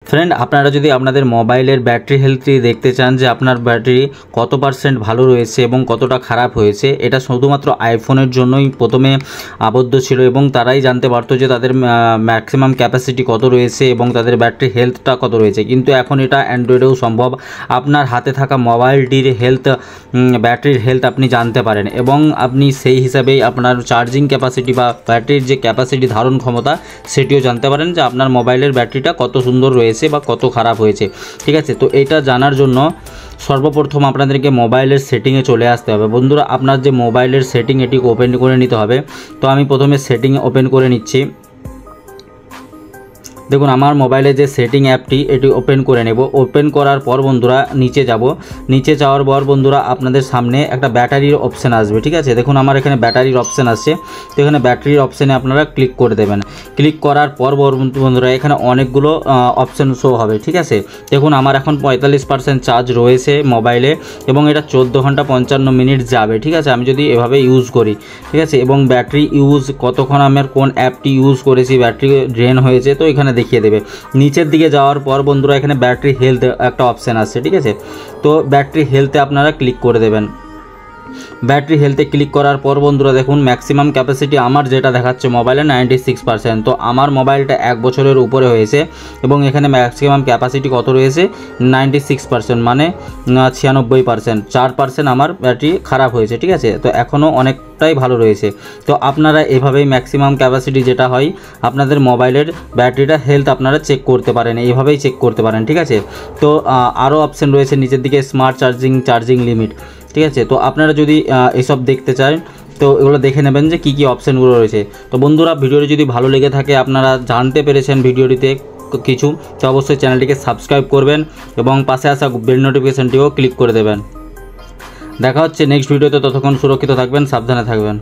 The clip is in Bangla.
ফ্রেন্ড, আপনারা যদি আপনাদের মোবাইলের ব্যাটারি হেলথটি দেখতে চান যে আপনার ব্যাটারি কত পার্সেন্ট ভালো রয়েছে এবং কতটা খারাপ হয়েছে, এটা শুধুমাত্র আইফোনের জন্যই প্রথমে আবদ্ধ ছিল এবং তারাই জানতে পারতো যে তাদের ম্যাক্সিমাম ক্যাপাসিটি কত রয়েছে এবং তাদের ব্যাটারি হেলথটা কত রয়েছে। কিন্তু এখন এটা অ্যান্ড্রয়েডেও সম্ভব। আপনার হাতে থাকা মোবাইলটির ব্যাটারির হেলথ আপনি জানতে পারেন এবং আপনি সেই হিসাবেই আপনার চার্জিং ক্যাপাসিটি বা ব্যাটারির যে ক্যাপাসিটি ধারণ ক্ষমতা সেটিও জানতে পারেন যে আপনার মোবাইলের ব্যাটারিটা কত সুন্দর রয়েছে বা কত খারাপ হয়েছে। ঠিক আছে, তো এটা জানার জন্য সর্বপ্রথম আপনাদেরকে মোবাইলের সেটিংয়ে চলে আসতে হবে। বন্ধুরা, আপনার যে মোবাইলের সেটিং এটি ওপেন করে নিতে হবে। তো আমি প্রথমে সেটিং ওপেন করে নিচ্ছি। দেখুন, আমার মোবাইলে যে সেটিং অ্যাপটি এটি ওপেন করে নেব। ওপেন করার পর বন্ধুরা নিচে যাব। নিচে যাওয়ার পর বন্ধুরা আপনাদের সামনে একটা ব্যাটারির অপশান আসবে। ঠিক আছে, দেখুন আমার এখানে ব্যাটারির অপশান আসছে। তো এখানে ব্যাটারির অপশানে আপনারা ক্লিক করে দেবেন। ক্লিক করার পর বন্ধুরা এখানে অনেকগুলো অপশান শো হবে। ঠিক আছে, দেখুন আমার এখন 45% চার্জ রয়েছে মোবাইলে এবং এটা 14 ঘন্টা 55 মিনিট যাবে। ঠিক আছে, আমি যদি এভাবে ইউজ করি, ঠিক আছে, এবং ব্যাটারি ইউজ কতক্ষণ আমার কোন অ্যাপটি ইউজ করেছি, ব্যাটারি ড্রেন হয়েছে, তো এখানে দেখিয়ে দেবে। নিচের দিকে যাওয়ার পর বন্ধুরা এখানে ব্যাটারি হেলথ একটা অপশান আসছে। ঠিক আছে, তো ব্যাটারি হেলথে আপনারা ক্লিক করে দেবেন। ব্যাটারি হেলথে ক্লিক করার পর বন্ধুরা দেখুন ম্যাক্সিমাম ক্যাপাসিটি আমার যেটা দেখাচ্ছে মোবাইলে 96%। তো আমার মোবাইলটা 1 বছরের উপরে হয়েছে এবং এখানে ম্যাক্সিমাম ক্যাপাসিটি কত রয়েছে 96%, মানে 96%। 4% আমার ব্যাটারি খারাপ হয়েছে। ঠিক আছে, তো এখনও অনেকটাই ভালো রয়েছে। তো আপনারা এভাবেই ম্যাক্সিমাম ক্যাপাসিটি যেটা হয় আপনাদের মোবাইলের ব্যাটারিটা হেলথ আপনারা চেক করতে পারেন, এইভাবেই চেক করতে পারেন। ঠিক আছে, তো আরও অপশান রয়েছে নিচের দিকে, স্মার্ট চার্জিং লিমিট। ঠিক আছে, তো আপনারা যদি এসব দেখতে চান তো এগুলো দেখে নেবেন যে কী কী অপশানগুলো রয়েছে। তো বন্ধুরা, ভিডিওটি যদি ভালো লেগে থাকে, আপনারা জানতে পেরেছেন ভিডিওটিতে কিছু, তো অবশ্যই চ্যানেলটিকে সাবস্ক্রাইব করবেন এবং পাশে আসা বেল নোটিফিকেশানটিও ক্লিক করে দেবেন। দেখা হচ্ছে নেক্সট ভিডিওতে। ততক্ষণ সুরক্ষিত থাকবেন, সাবধানে থাকবেন।